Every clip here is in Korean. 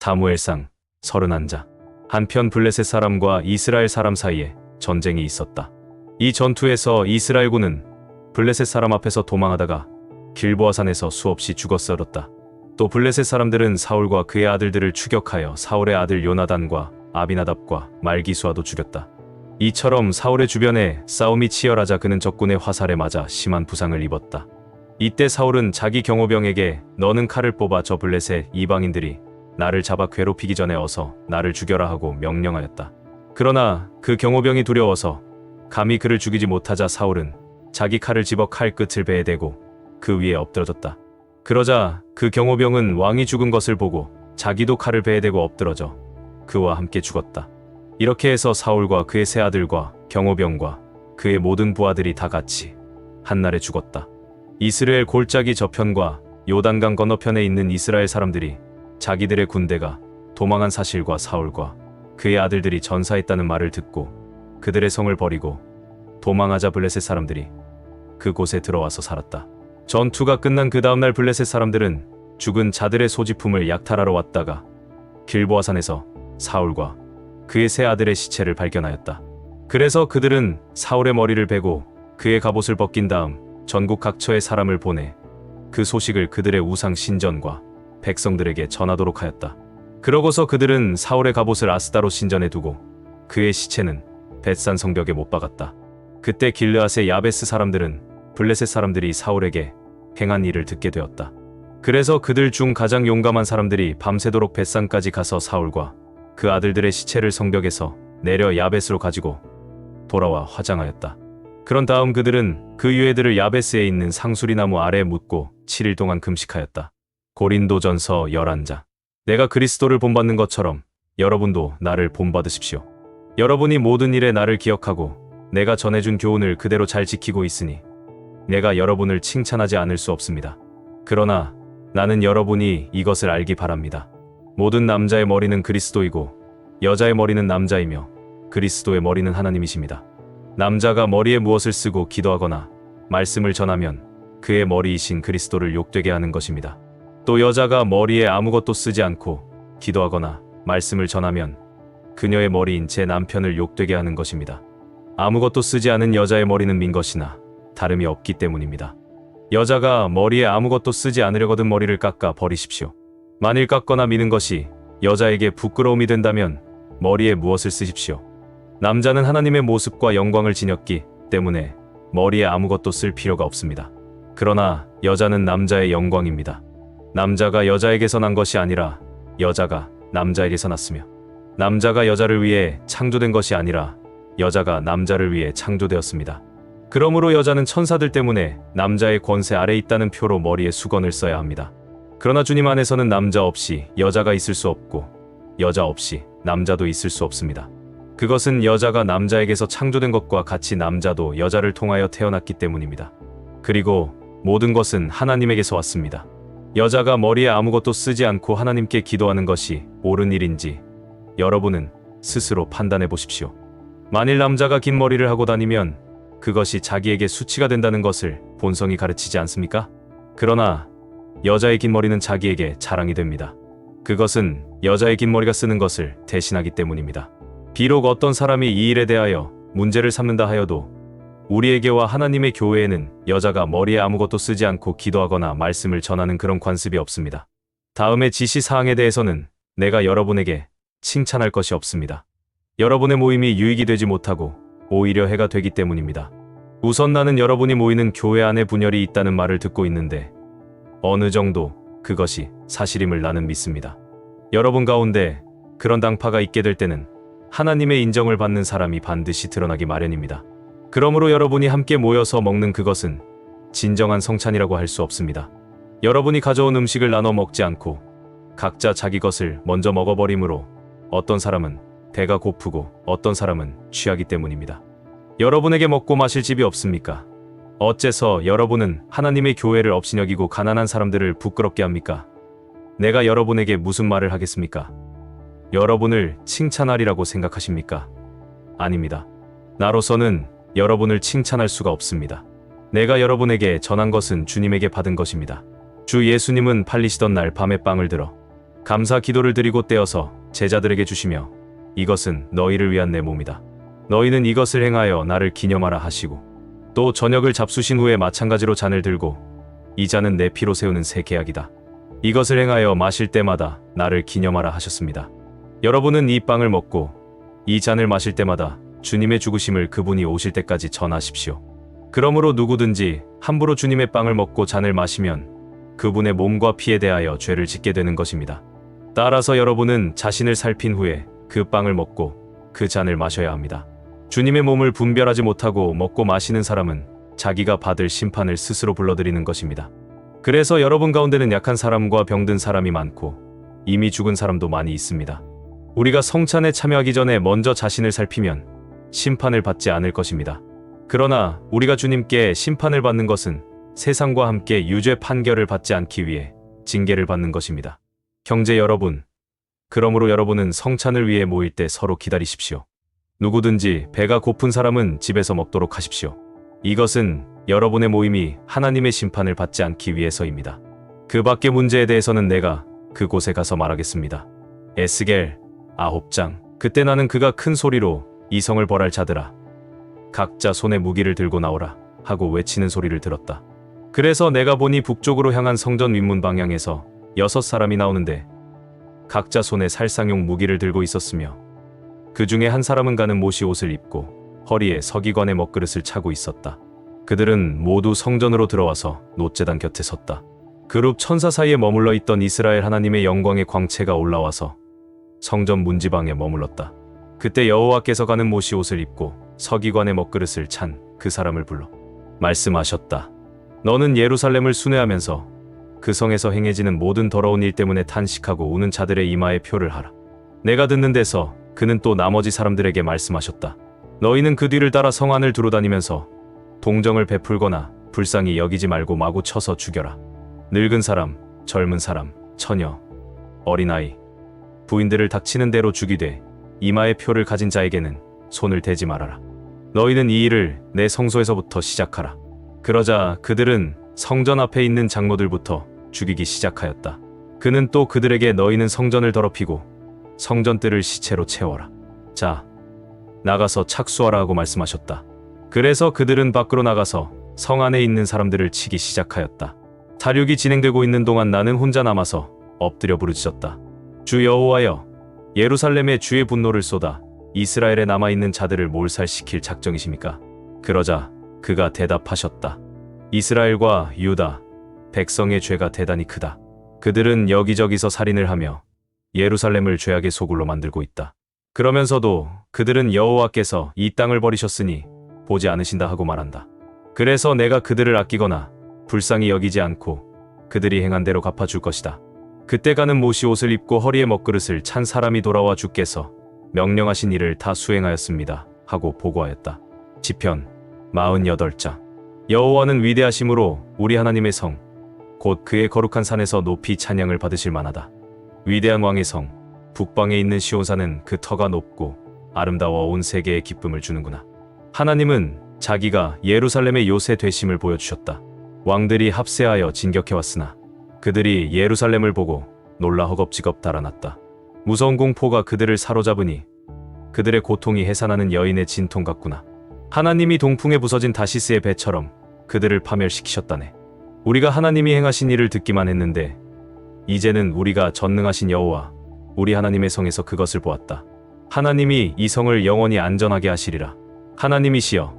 사무엘상 31장. 한편 블레셋 사람과 이스라엘 사람 사이에 전쟁이 있었다. 이 전투에서 이스라엘군은 블레셋 사람 앞에서 도망하다가 길보아 산에서 수없이 죽어 쓰러졌다. 또 블레셋 사람들은 사울과 그의 아들들을 추격하여 사울의 아들 요나단과 아비나답과 말기수아도 죽였다. 이처럼 사울의 주변에 싸움이 치열하자 그는 적군의 화살에 맞아 심한 부상을 입었다. 이때 사울은 자기 경호병에게 너는 칼을 뽑아 저 블레셋 이방인들이 나를 잡아 괴롭히기 전에 어서 나를 죽여라 하고 명령하였다. 그러나 그 경호병이 두려워서 감히 그를 죽이지 못하자 사울은 자기 칼을 집어 칼 끝을 배에 대고 그 위에 엎드러졌다. 그러자 그 경호병은 왕이 죽은 것을 보고 자기도 칼을 배에 대고 엎드러져 그와 함께 죽었다. 이렇게 해서 사울과 그의 세 아들과 경호병과 그의 모든 부하들이 다 같이 한날에 죽었다. 이스라엘 골짜기 저편과 요단강 건너편에 있는 이스라엘 사람들이 자기들의 군대가 도망한 사실과 사울과 그의 아들들이 전사했다는 말을 듣고 그들의 성을 버리고 도망하자 블레셋 사람들이 그곳에 들어와서 살았다. 전투가 끝난 그 다음날 블레셋 사람들은 죽은 자들의 소지품을 약탈하러 왔다가 길보아 산에서 사울과 그의 세 아들의 시체를 발견하였다. 그래서 그들은 사울의 머리를 베고 그의 갑옷을 벗긴 다음 전국 각처에 사람을 보내 그 소식을 그들의 우상 신전과 백성들에게 전하도록 하였다. 그러고서 그들은 사울의 갑옷을 아스다로 신전에 두고 그의 시체는 벳산 성벽에 못 박았다. 그때 길르앗의 야베스 사람들은 블레셋 사람들이 사울에게 행한 일을 듣게 되었다. 그래서 그들 중 가장 용감한 사람들이 밤새도록 벳산까지 가서 사울과 그 아들들의 시체를 성벽에서 내려 야베스로 가지고 돌아와 화장하였다. 그런 다음 그들은 그 유해들을 야베스에 있는 상수리나무 아래에 묻고 7일 동안 금식하였다. 고린도전서 11장. 내가 그리스도를 본받는 것처럼 여러분도 나를 본받으십시오. 여러분이 모든 일에 나를 기억하고 내가 전해준 교훈을 그대로 잘 지키고 있으니 내가 여러분을 칭찬하지 않을 수 없습니다. 그러나 나는 여러분이 이것을 알기 바랍니다. 모든 남자의 머리는 그리스도이고 여자의 머리는 남자이며 그리스도의 머리는 하나님이십니다. 남자가 머리에 무엇을 쓰고 기도하거나 말씀을 전하면 그의 머리이신 그리스도를 욕되게 하는 것입니다. 또 여자가 머리에 아무것도 쓰지 않고 기도하거나 말씀을 전하면 그녀의 머리인 제 남편을 욕되게 하는 것입니다. 아무것도 쓰지 않은 여자의 머리는 민 것이나 다름이 없기 때문입니다. 여자가 머리에 아무것도 쓰지 않으려거든 머리를 깎아 버리십시오. 만일 깎거나 미는 것이 여자에게 부끄러움이 된다면 머리에 무엇을 쓰십시오. 남자는 하나님의 모습과 영광을 지녔기 때문에 머리에 아무것도 쓸 필요가 없습니다. 그러나 여자는 남자의 영광입니다. 남자가 여자에게서 난 것이 아니라 여자가 남자에게서 났으며 남자가 여자를 위해 창조된 것이 아니라 여자가 남자를 위해 창조되었습니다. 그러므로 여자는 천사들 때문에 남자의 권세 아래 있다는 표로 머리에 수건을 써야 합니다. 그러나 주님 안에서는 남자 없이 여자가 있을 수 없고 여자 없이 남자도 있을 수 없습니다. 그것은 여자가 남자에게서 창조된 것과 같이 남자도 여자를 통하여 태어났기 때문입니다. 그리고 모든 것은 하나님에게서 왔습니다. 여자가 머리에 아무것도 쓰지 않고 하나님께 기도하는 것이 옳은 일인지 여러분은 스스로 판단해 보십시오. 만일 남자가 긴 머리를 하고 다니면 그것이 자기에게 수치가 된다는 것을 본성이 가르치지 않습니까? 그러나 여자의 긴 머리는 자기에게 자랑이 됩니다. 그것은 여자의 긴 머리가 쓰는 것을 대신하기 때문입니다. 비록 어떤 사람이 이 일에 대하여 문제를 삼는다 하여도 우리에게와 하나님의 교회에는 여자가 머리에 아무것도 쓰지 않고 기도하거나 말씀을 전하는 그런 관습이 없습니다. 다음의 지시사항에 대해서는 내가 여러분에게 칭찬할 것이 없습니다. 여러분의 모임이 유익이 되지 못하고 오히려 해가 되기 때문입니다. 우선 나는 여러분이 모이는 교회 안에 분열이 있다는 말을 듣고 있는데 어느 정도 그것이 사실임을 나는 믿습니다. 여러분 가운데 그런 당파가 있게 될 때는 하나님의 인정을 받는 사람이 반드시 드러나기 마련입니다. 그러므로 여러분이 함께 모여서 먹는 그것은 진정한 성찬이라고 할 수 없습니다. 여러분이 가져온 음식을 나눠 먹지 않고 각자 자기 것을 먼저 먹어버리므로 어떤 사람은 배가 고프고 어떤 사람은 취하기 때문입니다. 여러분에게 먹고 마실 집이 없습니까? 어째서 여러분은 하나님의 교회를 업신여기고 가난한 사람들을 부끄럽게 합니까? 내가 여러분에게 무슨 말을 하겠습니까? 여러분을 칭찬하리라고 생각하십니까? 아닙니다. 나로서는 여러분을 칭찬할 수가 없습니다. 내가 여러분에게 전한 것은 주님에게 받은 것입니다. 주 예수님은 팔리시던 날 밤에 빵을 들어 감사 기도를 드리고 떼어서 제자들에게 주시며 이것은 너희를 위한 내 몸이다. 너희는 이것을 행하여 나를 기념하라 하시고 또 저녁을 잡수신 후에 마찬가지로 잔을 들고 이 잔은 내 피로 세우는 새 계약이다. 이것을 행하여 마실 때마다 나를 기념하라 하셨습니다. 여러분은 이 빵을 먹고 이 잔을 마실 때마다 주님의 죽으심을 그분이 오실 때까지 전하십시오. 그러므로 누구든지 함부로 주님의 빵을 먹고 잔을 마시면 그분의 몸과 피에 대하여 죄를 짓게 되는 것입니다. 따라서 여러분은 자신을 살핀 후에 그 빵을 먹고 그 잔을 마셔야 합니다. 주님의 몸을 분별하지 못하고 먹고 마시는 사람은 자기가 받을 심판을 스스로 불러들이는 것입니다. 그래서 여러분 가운데는 약한 사람과 병든 사람이 많고 이미 죽은 사람도 많이 있습니다. 우리가 성찬에 참여하기 전에 먼저 자신을 살피면 심판을 받지 않을 것입니다. 그러나 우리가 주님께 심판을 받는 것은 세상과 함께 유죄 판결을 받지 않기 위해 징계를 받는 것입니다. 형제 여러분, 그러므로 여러분은 성찬을 위해 모일 때 서로 기다리십시오. 누구든지 배가 고픈 사람은 집에서 먹도록 하십시오. 이것은 여러분의 모임이 하나님의 심판을 받지 않기 위해서입니다. 그 밖의 문제에 대해서는 내가 그곳에 가서 말하겠습니다. 에스겔 9장. 그때 나는 그가 큰 소리로 이성을 벌할 자들아 각자 손에 무기를 들고 나오라 하고 외치는 소리를 들었다. 그래서 내가 보니 북쪽으로 향한 성전 윗문 방향에서 6사람이 나오는데 각자 손에 살상용 무기를 들고 있었으며 그 중에 한 사람은 가는 못이 옷을 입고 허리에 서기관의 먹그릇을 차고 있었다. 그들은 모두 성전으로 들어와서 놋제단 곁에 섰다. 그룹 천사 사이에 머물러 있던 이스라엘 하나님의 영광의 광채가 올라와서 성전 문지방에 머물렀다. 그때 여호와께서 가는 못이 옷을 입고 서기관의 먹그릇을 찬 그 사람을 불러 말씀하셨다. 너는 예루살렘을 순회하면서 그 성에서 행해지는 모든 더러운 일 때문에 탄식하고 우는 자들의 이마에 표를 하라. 내가 듣는 데서 그는 또 나머지 사람들에게 말씀하셨다. 너희는 그 뒤를 따라 성 안을 두루다니면서 동정을 베풀거나 불쌍히 여기지 말고 마구 쳐서 죽여라. 늙은 사람, 젊은 사람, 처녀, 어린아이, 부인들을 닥치는 대로 죽이되 이마에 표를 가진 자에게는 손을 대지 말아라. 너희는 이 일을 내 성소에서부터 시작하라. 그러자 그들은 성전 앞에 있는 장로들부터 죽이기 시작하였다. 그는 또 그들에게 너희는 성전을 더럽히고 성전뜰을 시체로 채워라. 자, 나가서 착수하라 하고 말씀하셨다. 그래서 그들은 밖으로 나가서 성 안에 있는 사람들을 치기 시작하였다. 사륙이 진행되고 있는 동안 나는 혼자 남아서 엎드려 부르짖었다. 주 여호와여, 예루살렘에 주의 분노를 쏟아 이스라엘에 남아있는 자들을 몰살시킬 작정이십니까? 그러자 그가 대답하셨다. 이스라엘과 유다, 백성의 죄가 대단히 크다. 그들은 여기저기서 살인을 하며 예루살렘을 죄악의 소굴로 만들고 있다. 그러면서도 그들은 여호와께서 이 땅을 버리셨으니 보지 않으신다 하고 말한다. 그래서 내가 그들을 아끼거나 불쌍히 여기지 않고 그들이 행한 대로 갚아줄 것이다. 그때 가는 못이 옷을 입고 허리에 먹그릇을 찬 사람이 돌아와 주께서 명령하신 일을 다 수행하였습니다 하고 보고하였다. 시편 48장. 여호와는 위대하심으로 우리 하나님의 성, 곧 그의 거룩한 산에서 높이 찬양을 받으실 만하다. 위대한 왕의 성, 북방에 있는 시온산은 그 터가 높고 아름다워 온 세계에 기쁨을 주는구나. 하나님은 자기가 예루살렘의 요새 되심을 보여주셨다. 왕들이 합세하여 진격해왔으나 그들이 예루살렘을 보고 놀라 허겁지겁 달아났다. 무서운 공포가 그들을 사로잡으니 그들의 고통이 해산하는 여인의 진통 같구나. 하나님이 동풍에 부서진 다시스의 배처럼 그들을 파멸시키셨다네. 우리가 하나님이 행하신 일을 듣기만 했는데 이제는 우리가 전능하신 여호와 우리 하나님의 성에서 그것을 보았다. 하나님이 이 성을 영원히 안전하게 하시리라. 하나님이시여,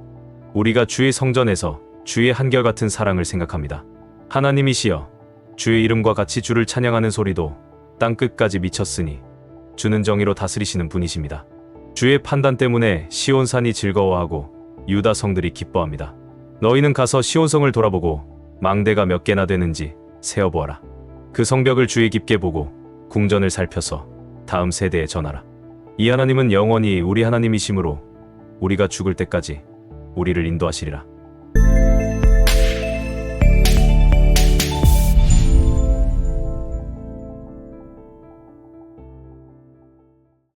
우리가 주의 성전에서 주의 한결같은 사랑을 생각합니다. 하나님이시여, 주의 이름과 같이 주를 찬양하는 소리도 땅 끝까지 미쳤으니 주는 정의로 다스리시는 분이십니다. 주의 판단 때문에 시온산이 즐거워하고 유다 성들이 기뻐합니다. 너희는 가서 시온성을 돌아보고 망대가 몇 개나 되는지 세어보아라. 그 성벽을 주의 깊게 보고 궁전을 살펴서 다음 세대에 전하라. 이 하나님은 영원히 우리 하나님이시므로 우리가 죽을 때까지 우리를 인도하시리라.